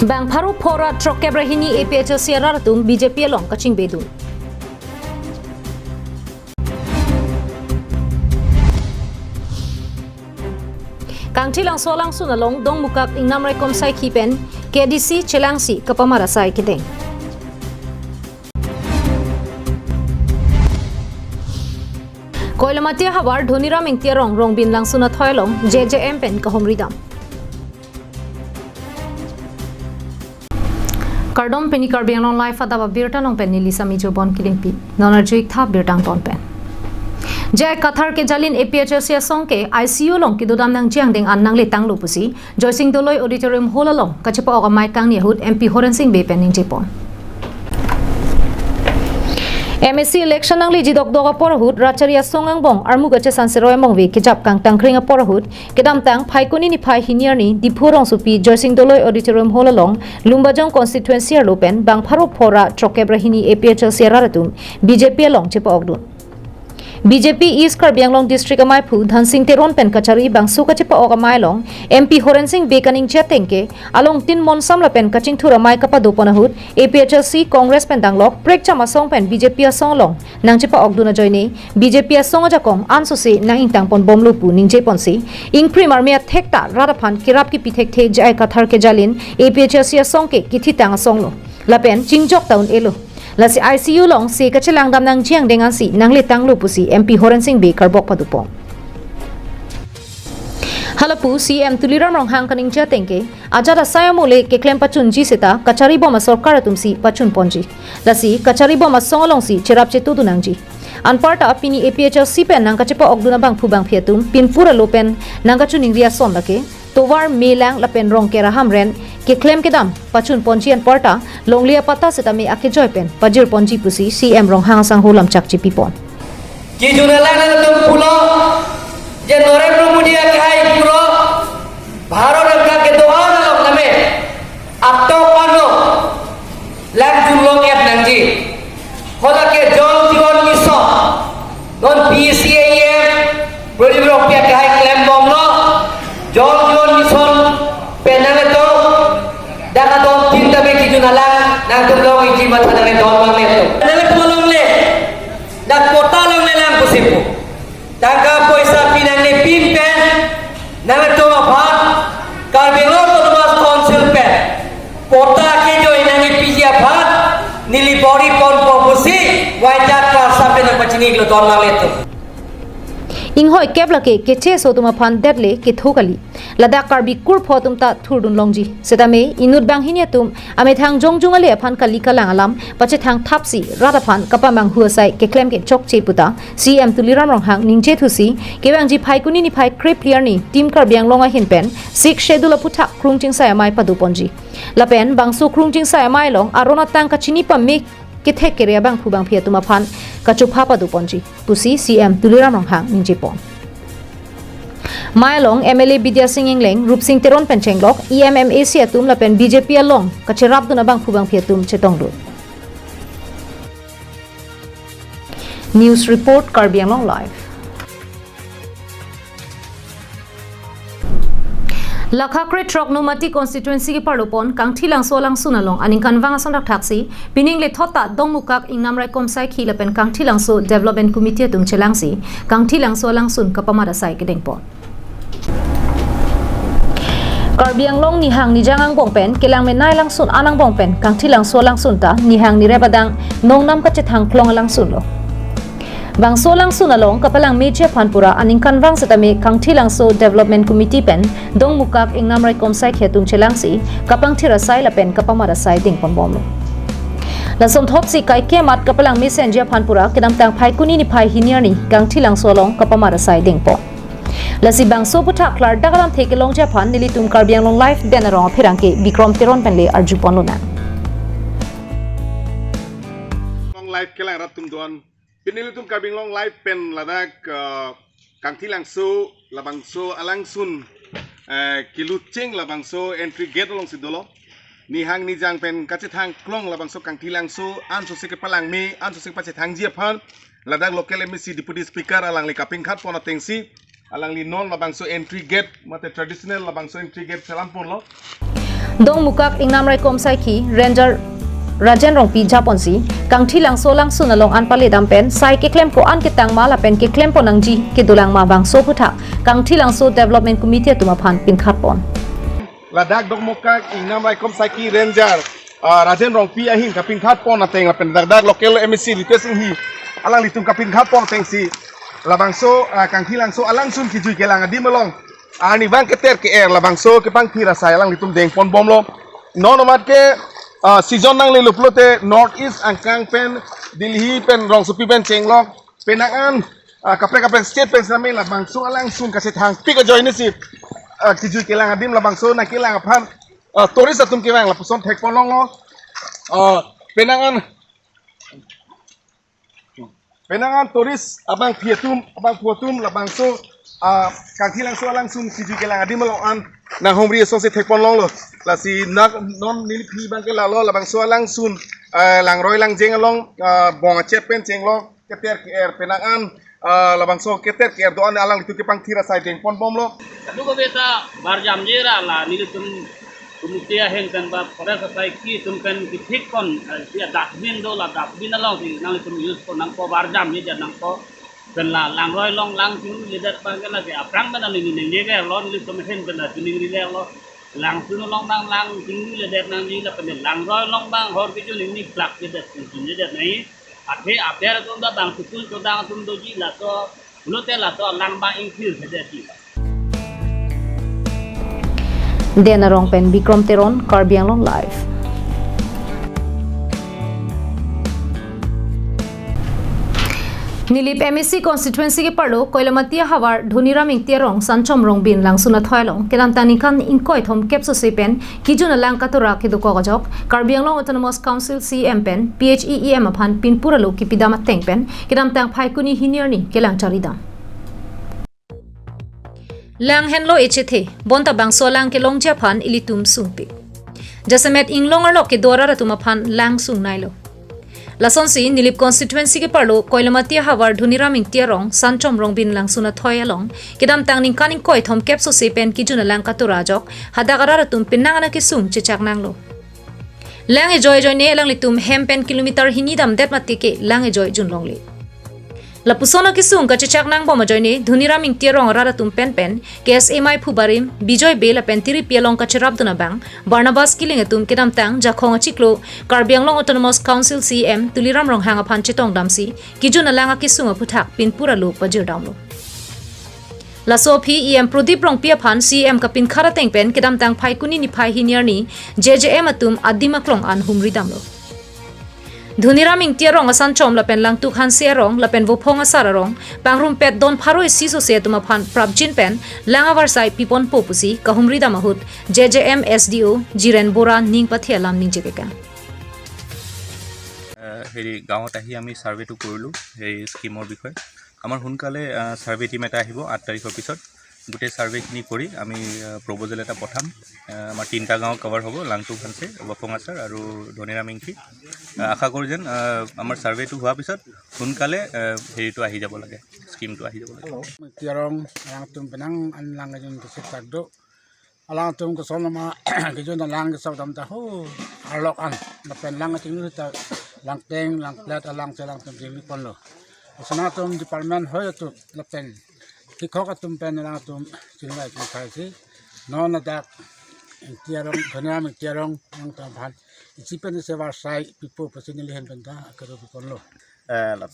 Bang Paru Pora Trokebrahini APHC Ratum BJP along Kaching Bedun. Kang Tilang Solang Sunalong Dong Mukak Ingnam Rekom Sai Kipen KDC Chelangsi Kapamara Sai Kiteng. Koilamatia Hawar Dhoniram Ingtiarong Rongbin Lang Sunat Hoylong JJM Pen Kahomridam. Kardom Penny Carbian on Life Adap Abirta Nong Pen Nilisa Mijo Bon Kilimpi Nonarjuik Tha Birtang Ton Pen. Jai Qatar ke jalin APHC song ke ICU long ki dodam nang jiang ding an nang le tang lupusi Joising Doloi Auditorium Hall along kachepa oga mai kang yahud MP Horen Singh be pen ning jepon. MSC election nang li jidok doga porahut racharia songang bong armu gache sanseroy mongwi kijap kang tangkringa porahut kedam tang phaikuni ni phai hiniar ni diphurong supi Joising Doloi Auditorium Hall along Lumbajong constituency lopen bang pharo phora trokebrahini APHC raratum BJP along chepa ogdun. BJP East Karbi Anglong District Amai Phu Dhan Singh Teron Pen Kachari Bang Sukachipa Ogamai Long MP Horen Singh Bekaning Chatengke Along Tin Mon Samla Pen Kaching Thura Mai Kapadopanahut APHC Congress Pen Danglok Prek Chama Song Pen BJP Song Long Nang Chipa Ogduna Joine BJP Song Ajakong Anso Se Nang Intang Pon Bomlupu Ning Jeponsi Ing Primar Mea Thekta Radapan Kirap Ki Pitek Thek Jai Kathar Ke Jalin APHC Song Ke Kithitang Song Lo Lapen Chingjok Taun Elo Lasi ICU long si kachilang dam nang jiang dengan si nang litang lupusi MP Horen Singh be karbok padupong. Halapu CM tuliram rong hang kaning jatengke ajara saya mole ke klem pachun ji seta kachari boma sarkar tumsi pachun ponji. Lasi kachari boma songolong si cherap chetu dunangji. Anparta pini APHC pen nang kachepa ogduna bang phubang phiatum pin pura lopen nang kachuning ria son lake towar melang lapen rong kera hamren ke claim kedam pachun ponji an parta longlia pata setami ake joy pen pajir ponji pusi CM rong hang sang holam chakchi pipon ki junala na tum pulo je Narendra Modi ke hai puro bharat ka ke doa na lok name atto pano lag jullo ke nangji hola ke jol jiwan mission non PCAM project ro ke hai claim bom no jol jiwan mission penale to dana don tinta be ki junala na tum lo ki jimat hadane don bang le to nale polong le dak kota long le lang kusipu taka poisa pinang le pin pen nale to bhat karbelo to mas council pen kota ke jo inani pijia bhat nili body pon popusi waita ka sape na pachini glo don bang le to Inghoi keblake keche sotuma phan detle ke thokali ladak karbi kur photum ta thurdun longji setame inut bang hiniatum ame thang jongjungale phan kali kalang alam pache thang thapsi rada phan kapamang huasai ke claim ke chok cheputa CM tuliram rong hang ningche thusi kebangji phaikuni ni phai crep clear ni team karbiang longa hinpen sik schedule putha krungching sai mai paduponji lapen bangsu krungching sai mai long arona tang kachini pamme ke thek keria bang phubang phiatuma phan kachupha paduponji pusi CM tuliram rong hang ningche pon Mailong MLA Bidya Singh Ingleng Rup Singh Teron Penchenglok EMMA siatum lapen BJP along kachirap duna bang phubang phiatum chetongdu News Report Karbi Anglong Live Lakhakre Trok Nomati constituency ki parlopon Kangthilang Solang Sunalong aning kanwang asang taksi pining le thota dongmukak ingnam rai komsai khilapen Kangthilang So Development Committee tum chelangsi Kangthilang Solang Sun kapamara sai kedengpo Karbi Anglong ni hang ni jangang bongpen kelang menai lang sun anang bongpen Kangthilang Solang Sunta ni hang ni rebadang nongnam ka chethang klong lang sun lo Bang Solang Sunalong kapalang media phanpura aning kanwang setame Kangthilang So Development Committee pen dong mukak ingnam rai komsai khetung chelangsi kapang thira sai la pen kapamara sai ding pon bomlo Lasom thopsi kai kemat kapalang messenger phanpura kedam tang phaikuni ni phai hiniar ni Kangthilang Solong kapamara sai ding po Lasi bang so putha klar dagalam theke longja phan nili tum Karbi Anglong life banner phirangke Bikram Teron penle arju ponlona long life kelang ratum don Pinilitum Karbi Anglong live pen ladak Kangthilang So labangso alangsun kilucing labangso entry gate along sidolo ni hang ni jang pen kachithang klong labangso Kangthilang So anso se ke palang me anso se pache thang jiaphan ladak local MC deputy speaker alang li kaping khat pona tengsi alang li non labangso entry gate mate traditional labangso entry gate selampur lo dong mukak ingnam rai kom sai ki ranger Rajen rongpi Japonsi kang thilang so lang sunalong an pale dampen sai ke klem ko an ke tang mala pen ke klem po nang ji ke dulang ma bang so phutha kang thilang so development committee tuma phan pin khat pon ladak dok mokak ingnam rai kom saki ranger rajen rongpi ahin kapin khat pon ateng la pen dak local MSC litesing hi alang litum kapin khat pon teng si labang so kang thilang so alang sun ki jui ke lang adi melong ani bang keter ke labang so ke pang thira sai alang litum deng pon bom lo nonomat ke season nang le luplote north east angkang pen Delhi pen rong supi pen chenglok penangan kapre state pen sami la bangso alang sun kaset hang pika join ni si kiju kelang adim la bangso na kelang aphan tourist atum kelang la puson thek ponong lo penangan tourist abang puatum la bangso kang thilang so alang sun kiju kelang adim lo an na homri so se thek ponong lo la si nak non nil phi bang ke la lo la bang so lang sun lang roi lang jeng along bong chet pen cheng lo keter ke penangan la bang so keter ke do an alang tu ke pang thira sai deng pon bom lo du ko beta barjam jera la ni tum tia heng kan ba pada sai ki tum kan ki thik kon sia dakbin do la dakbin along ti nang tum use kon nang ko barjam ni jan nang ko kan la lang roi long lang ting lidat pa kan la ke aprang ban ni ni ge lo ni tum hen kan la ni ni le lo lang sun long bang lang ting ni lidat nang ni la pen lang roi long bang hor ki ju ni plak lidat tin lidat nai athe apya tum da bang tukul to dang tum do ji la to lo te la to lang bang increase lidat ti dena rong pen Bikram Teron Karbiang Long Live Nilip MSC constituency ke parlo Koilamatia Hawar Dhunira Mingtia Rong Sanchom Rong Bin lang sunat hoilong kedam tanikan inkoi thom kepso sepen kijuna lang katura ke duko gajok Karbiang Long Autonomous Council CM pen PHEEM aphan pinpuralo ki pidama teng pen kedam tang phaikuni hinirni kelang charidam lang henlo echethe bonta bangso lang ke longja phan ilitum sungpi jasamet inglongar lo ke dora ratuma phan lang sung nailo Lasonsi Nilip constituency ke parlo Koilamatia Hawar Dhunira Mingtia Rong Sanchom Rong Bin lang sunat hoyalong kedam tang ning kaning koi thom kepso sepen kijuna lang katurajok hadagara ratum pinangana ke sung chichak nanglo lang e joy ne lang litum hempen kilometer hinidam det matike lang e joy junlongli Lapusono ki sung ka chichak nang boma joy ne Dhunira Mingtia Rong raratum pen KSMI Phubarim Bijoy Bela pentiri pialong ka chirap duna bang Barnabas Kiling atum kedam tang jakhong achiklo Karbiang Long Autonomous Council CM Tuliram Rong hanga phan chitong damsi kijuna langa ki sunga phuthak pinpura lo pajir damlo Lasopi EM Prodip Rong pia phan CM kapin khara teng pen kedam tang phaikuni ni phai hiniar ni JJM atum adimaklong an humri damlo Dhunira Mingtia Rong asan chom la pen lang tuk han sia rong la pen vopong asara rong pangrum pet don pharoi siso se tuma phan prabjin pen langa warsai pipon popusi kahumri da mahut JJM SDO Jiren Bora ning pathialam ning jekeka হেৰি গাঁৱত আহি আমি সাৰ্ভেটো কৰিলোঁ এই স্কিমৰ বিষয়ে আমাৰ সোনকালে survey team এটা আহিব 8 তাৰিখৰ পিছত গোটেই সাৰ্ভেখিনি কৰি আমি প্ৰপ'জেল এটা পঠাম আমাৰ তিনটা গাঁও কভাৰ হ'ব লাংটু খানছে বফঙাছাৰ আৰু ধনিৰা মিংকি আশা কৰোঁ যেন আমাৰ সাৰ্ভেটো হোৱাৰ পিছত সোনকালে হেৰিটো আহি যাব লাগে স্কিমটো আহি যাব লাগে tiarong yang tum penang an lang ajun kisik tagdo alang tum ko sonama kijun lang sa dam ta ho arlok an na pen lang ating ta lang teng lang plat alang sa lang tum jili kon lo sana tum department hoy tu la pen ki khok tum pen lang tum jilai ki khai si no na dak tiarong khana mi tiarong yang ta bhan isipen se war sai pipo personally hen pen ta karo kon lo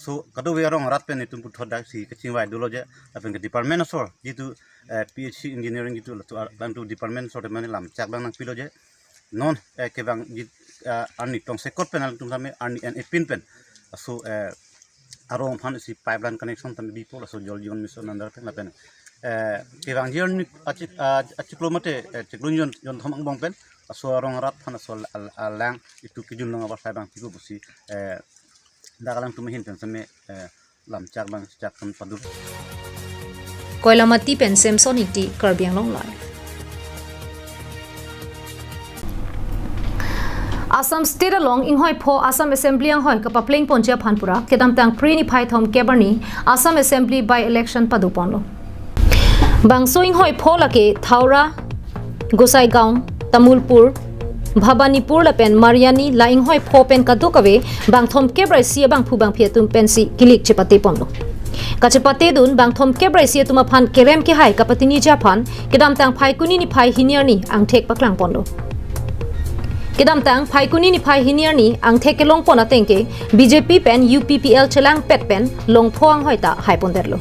so kado biarong rat pen itu puthor dak si kaching wai dulo je apen ke department osor jitu PhD engineering gitu lang tu department sort mane lam chak bang nang pilo je non ke bang jit ani tong sekot pen tum same ani en epin pen so arong phan si pipeline connection tam bipo so jol jiwan mission andar pen pen ke bang jion achiklo mate chiklun jon thomang bong pen so arong rat phan so lang itu kijun lang abar sai bang tigo busi dakalang tumihin pen same lam chak bang chak kan padu Koilamati pen Samsoniti Karbiang Long Live Assam State along inghoi pho Assam Assembly ang hoi kapa pling poncha phanpura kedam tang pre ni phai thom kebarni Assam Assembly by election paduponlo Bangso inghoi pho lake Thaura Gosai Gaon Tamulpur Bhabanipur la pen Mariani laing hoi pho pen kadukave bang thom kebrai sia bang phu bang phia tum pen si kilik chepate ponlo kachepate dun bang thom kebrai sia tuma phan kerem ke hai kapatini ja phan kedam tang phai kuni ni phai hiniar ni ang thek paklang ponlo kedam tang phai kuni ni phai hiniar ni ang thek kelong pona tengke BJP pen UPPL chelang pet pen long phoang hoita hai ponderlo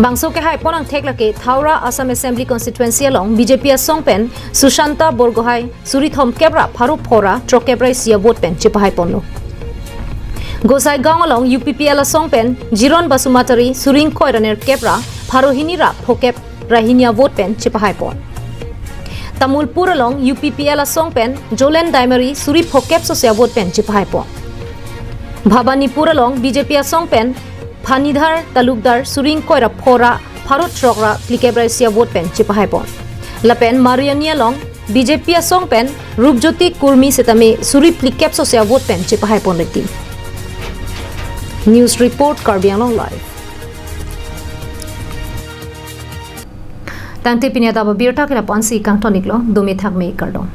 Bangso ke hai ponang thek lake Thaura Assam Assembly constituency along BJP asong pen Sushanta Borgohai Surithom Kebra Pharu Phora Trokebrai sia vote pen chipahai ponlo Gosai Gaung along UPPL asong pen Jiron Basumatari Suring Koiraner Kebra Pharu Hinira Phokep Rahinia vote pen chipahai pon Tamulpur along UPPL asong pen Jolen Daimari Suri Phokep sosia vote pen chipahai pon Bhabanipur along BJP asong pen Phanidhar Talukdar Suring Koira Phora Pharut Trokra Plikebrai sia vote pen chipahai pon Lapen Mariani along BJP asong pen Rupjoti Kurmi setame Suri Plikep sosia vote pen chipahai pon reti News report Karbi Anglong live Tangte Pinya Adap Abirta kala pansi kang toniklo dumi thak me kardom